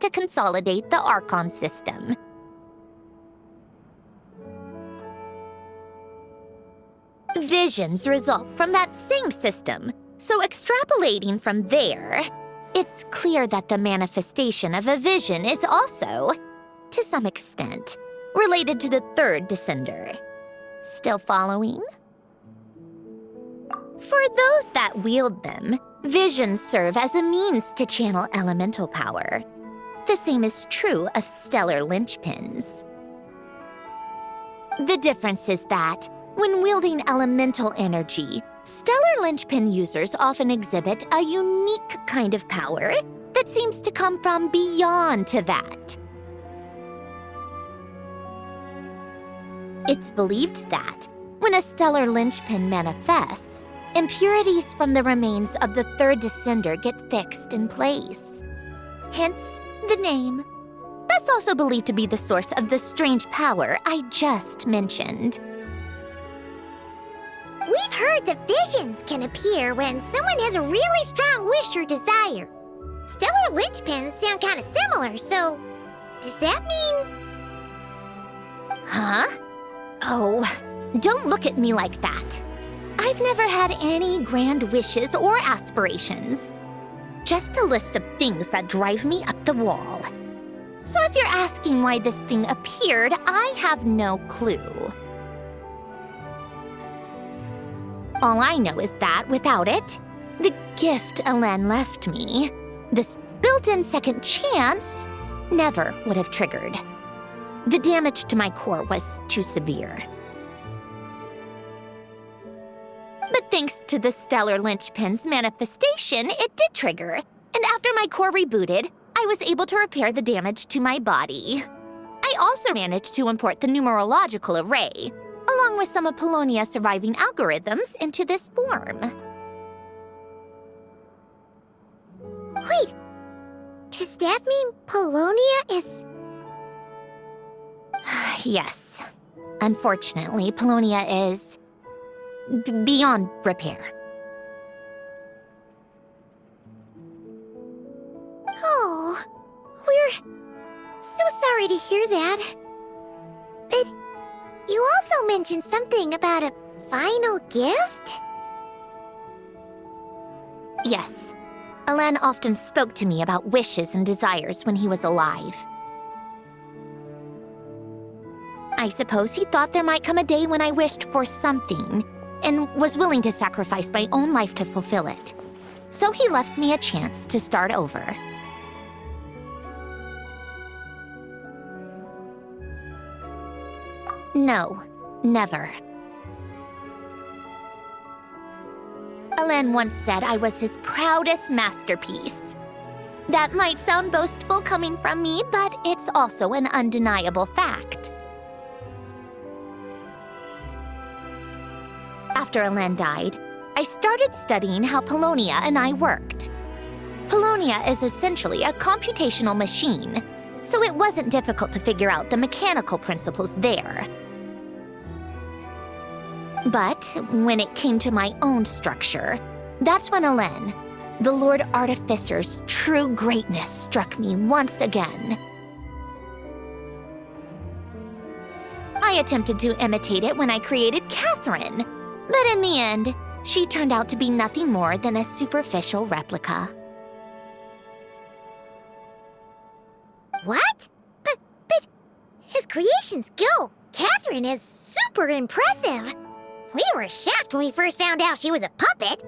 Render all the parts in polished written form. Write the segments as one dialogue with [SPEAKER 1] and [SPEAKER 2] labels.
[SPEAKER 1] to consolidate the Archon system. Visions result from that same system, so extrapolating from there, it's clear that the manifestation of a vision is also, to some extent, related to the third descender. Still following? For those that wield them, visions serve as a means to channel elemental power. The same is true of stellar linchpins. The difference is that, when wielding elemental energy, stellar linchpin users often exhibit a unique kind of power that seems to come from beyond to that. It's believed that, when a stellar linchpin manifests, impurities from the remains of the third descender get fixed in place. Hence, the name. That's also believed to be the source of the strange power I just mentioned.
[SPEAKER 2] We've heard that visions can appear when someone has a really strong wish or desire. Stellar linchpins sound kind of similar, so does that mean...
[SPEAKER 1] Huh? Oh, don't look at me like that. I've never had any grand wishes or aspirations. Just a list of things that drive me up the wall. So if you're asking why this thing appeared, I have no clue. All I know is that without it, the gift Elen left me, this built-in second chance, never would have triggered. The damage to my core was too severe. But thanks to the stellar linchpin's manifestation, it did trigger. And after my core rebooted, I was able to repair the damage to my body. I also managed to import the numerological array, along with some of Polonia's surviving algorithms, into this form.
[SPEAKER 2] Wait, does that mean Polonia is...
[SPEAKER 1] Yes. Unfortunately, Polonia is... beyond repair.
[SPEAKER 2] Oh, we're so sorry to hear that. But you also mentioned something about a final gift?
[SPEAKER 1] Yes. Elen often spoke to me about wishes and desires when he was alive. I suppose he thought there might come a day when I wished for something, and was willing to sacrifice my own life to fulfill it. So he left me a chance to start over. No, never. Elen once said I was his proudest masterpiece. That might sound boastful coming from me, but it's also an undeniable fact. After Elen died, I started studying how Polonia and I worked. Polonia is essentially a computational machine, so it wasn't difficult to figure out the mechanical principles there. But when it came to my own structure, that's when Elen, the Lord Artificer's true greatness, struck me once again. I attempted to imitate it when I created Catherine, but in the end, she turned out to be nothing more than a superficial replica.
[SPEAKER 2] What? But his creation skill, Catherine, is super impressive. We were shocked when we first found out she was a puppet.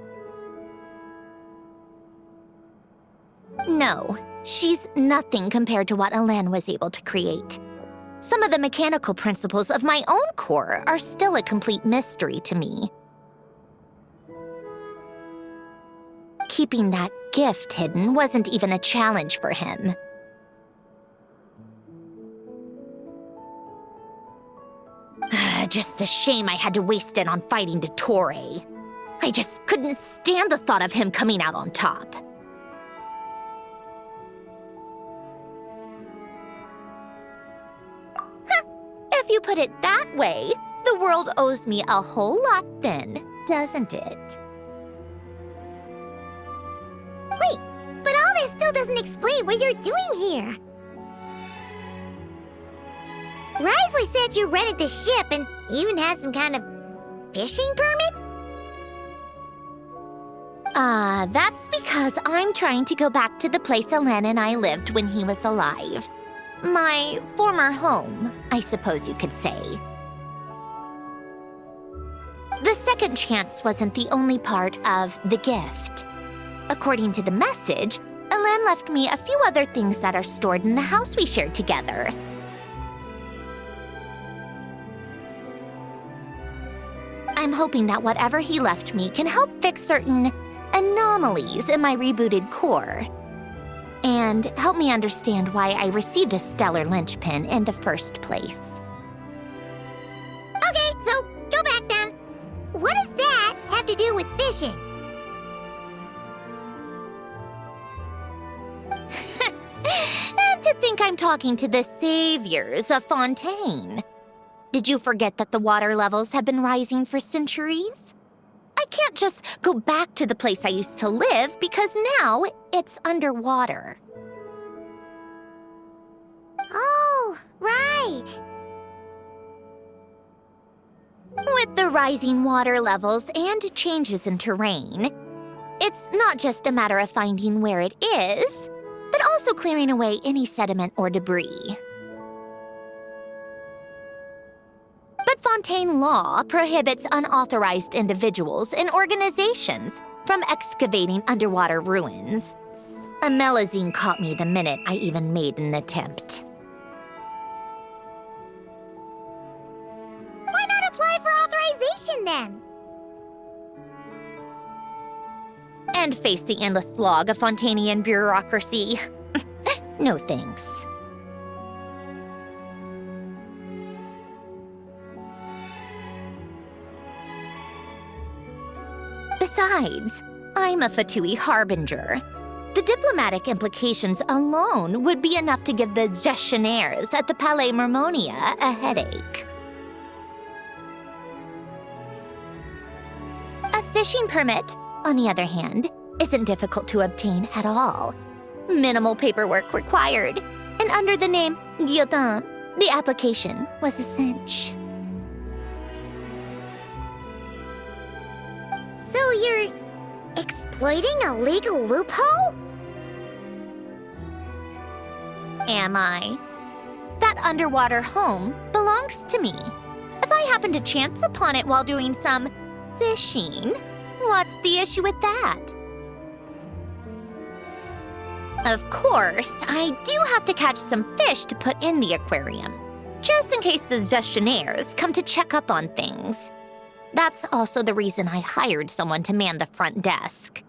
[SPEAKER 1] No, she's nothing compared to what Elen was able to create. Some of the mechanical principles of my own core are still a complete mystery to me. Keeping that gift hidden wasn't even a challenge for him. Just a shame I had to waste it on fighting Dottore. I just couldn't stand the thought of him coming out on top. If you put it that way, the world owes me a whole lot then, doesn't it?
[SPEAKER 2] Wait, but all this still doesn't explain what you're doing here. Risley said you rented the ship and even had some kind of fishing permit?
[SPEAKER 1] That's because I'm trying to go back to the place Alen and I lived when he was alive. My former home, I suppose you could say. The second chance wasn't the only part of the gift. According to the message, Alen left me a few other things that are stored in the house we shared together. I'm hoping that whatever he left me can help fix certain anomalies in my rebooted core, and help me understand why I received a stellar linchpin in the first place.
[SPEAKER 2] Okay, so go back then. What does that have to do with fishing?
[SPEAKER 1] And to think I'm talking to the saviors of Fontaine. Did you forget that the water levels have been rising for centuries? I can't just go back to the place I used to live because now it's underwater.
[SPEAKER 2] Oh, right.
[SPEAKER 1] With the rising water levels and changes in terrain, it's not just a matter of finding where it is, but also clearing away any sediment or debris. But Fontaine law prohibits unauthorized individuals and organizations from excavating underwater ruins. A Melazine caught me the minute I even made an attempt.
[SPEAKER 2] Why not apply for authorization then?
[SPEAKER 1] And face the endless slog of Fontainian bureaucracy. No thanks. Besides, I'm a Fatui harbinger. The diplomatic implications alone would be enough to give the gestionnaires at the Palais Mermonia a headache. A fishing permit, on the other hand, isn't difficult to obtain at all. Minimal paperwork required, and under the name Guillotin, the application was a cinch.
[SPEAKER 2] So you're exploiting a legal loophole?
[SPEAKER 1] Am I? That underwater home belongs to me. If I happen to chance upon it while doing some fishing, what's the issue with that? Of course, I do have to catch some fish to put in the aquarium, just in case the gestionnaires come to check up on things. That's also the reason I hired someone to man the front desk.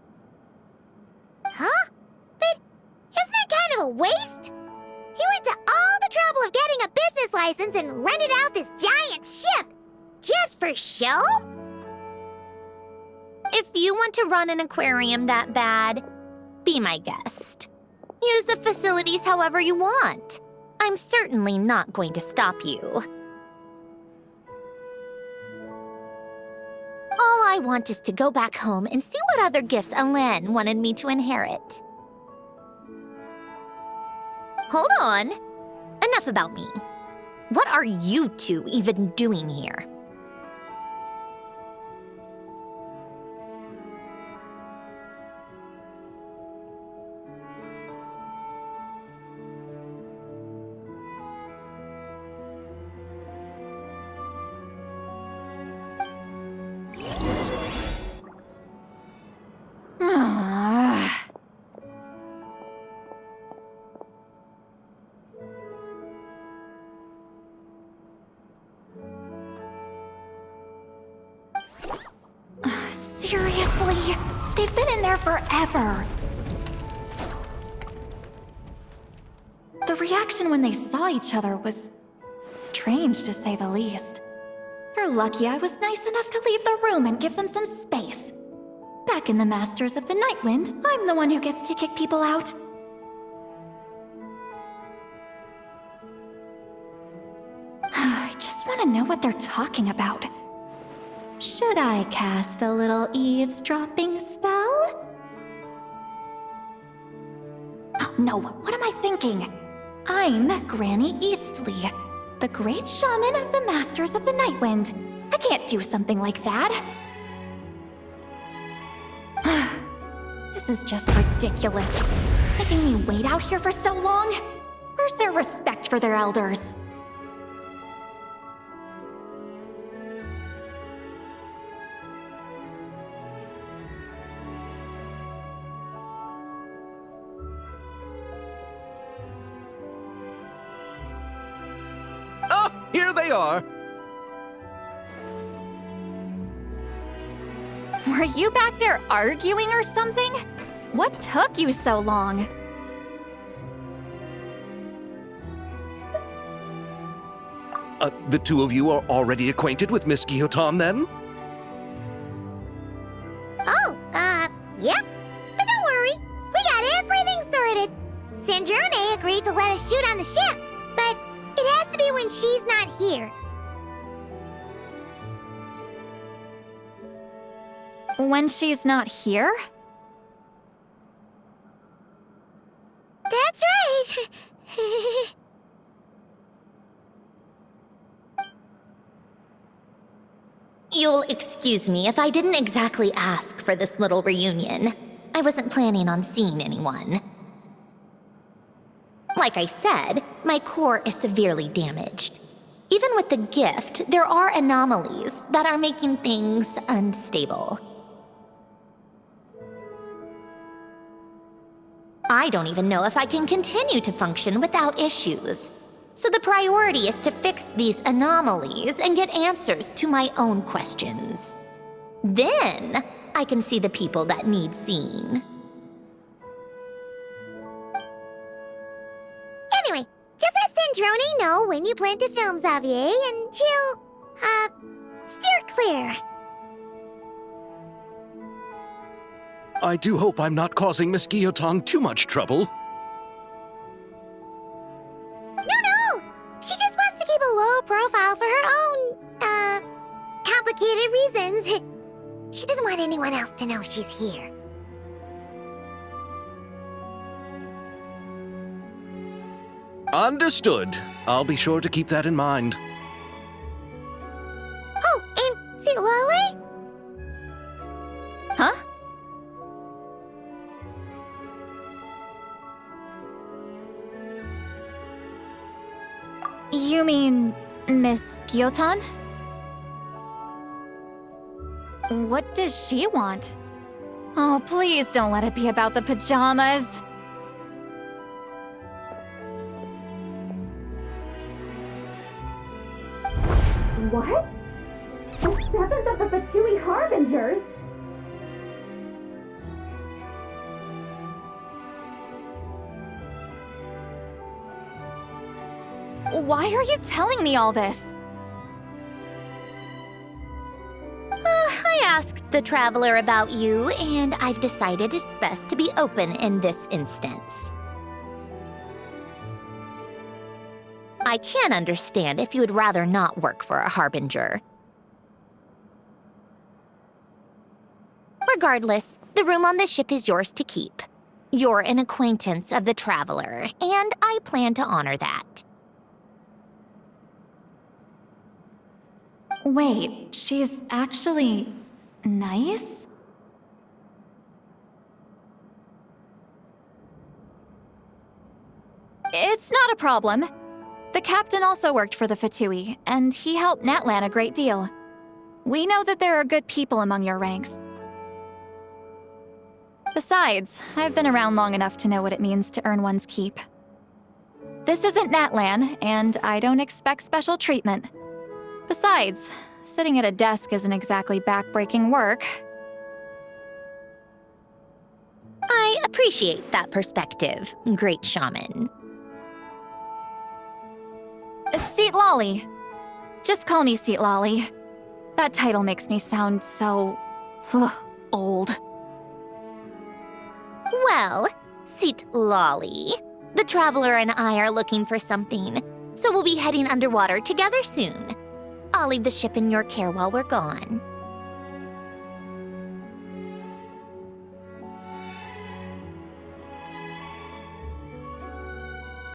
[SPEAKER 2] Huh? But isn't that kind of a waste? He went to all the trouble of getting a business license and rented out this giant ship. Just for show?
[SPEAKER 1] If you want to run an aquarium that bad, be my guest. Use the facilities however you want. I'm certainly not going to stop you. All I want is to go back home and see what other gifts Alen wanted me to inherit. Hold on. Enough about me. What are you two even doing here?
[SPEAKER 3] Seriously? They've been in there forever. The reaction when they saw each other was strange, to say the least. They're lucky I was nice enough to leave the room and give them some space. Back in the Masters of the Nightwind, I'm the one who gets to kick people out. I just want to know what they're talking about. Should I cast a little eavesdropping spell? No, what am I thinking? I'm Granny Eastley, the great shaman of the Masters of the Nightwind. I can't do something like that. This is just ridiculous. Making me wait out here for so long? Where's their respect for their elders?
[SPEAKER 4] Oh, here they are.
[SPEAKER 3] Were you back there arguing or something? What took you so long?
[SPEAKER 4] The two of you are already acquainted with Miss Guillotin, then?
[SPEAKER 2] Oh, yep. But don't worry, we got everything sorted. Sandrone agreed to let us shoot on the ship, but it has to be when she's not here.
[SPEAKER 3] When she's not here?
[SPEAKER 2] That's right.
[SPEAKER 1] You'll excuse me if I didn't exactly ask for this little reunion. I wasn't planning on seeing anyone. Like I said, my core is severely damaged. Even with the gift, there are anomalies that are making things unstable. I don't even know if I can continue to function without issues. So the priority is to fix these anomalies and get answers to my own questions. Then, I can see the people that need seeing.
[SPEAKER 2] Anyway, just let Sandrone know when you plan to film Xavier, and she'll, steer clear.
[SPEAKER 4] I do hope I'm not causing Miss Guillotin too much trouble.
[SPEAKER 2] No! She just wants to keep a low profile for her own, complicated reasons. She doesn't want anyone else to know she's here.
[SPEAKER 4] Understood. I'll be sure to keep that in mind.
[SPEAKER 2] Oh, and see Lale?
[SPEAKER 3] Huh? You mean Miss Guillotin? What does she want? Oh, please don't let it be about the pajamas. What? The seventh of the Fatui Harbingers? Why are you telling me all this?
[SPEAKER 1] I asked the Traveler about you, and I've decided it's best to be open in this instance. I can understand if you would rather not work for a Harbinger. Regardless, the room on the ship is yours to keep. You're an acquaintance of the Traveler, and I plan to honor that.
[SPEAKER 3] Wait, she's actually nice? It's not a problem. The captain also worked for the Fatui, and he helped Natlan a great deal. We know that there are good people among your ranks. Besides, I've been around long enough to know what it means to earn one's keep. This isn't Natlan, and I don't expect special treatment. Besides, sitting at a desk isn't exactly back-breaking work.
[SPEAKER 1] I appreciate that perspective, great shaman.
[SPEAKER 3] Seat Lolly. Just call me Seat Lolly. That title makes me sound so... old.
[SPEAKER 1] Well, Seat Lolly, the Traveler and I are looking for something, so we'll be heading underwater together soon. I'll leave the ship in your care while we're gone.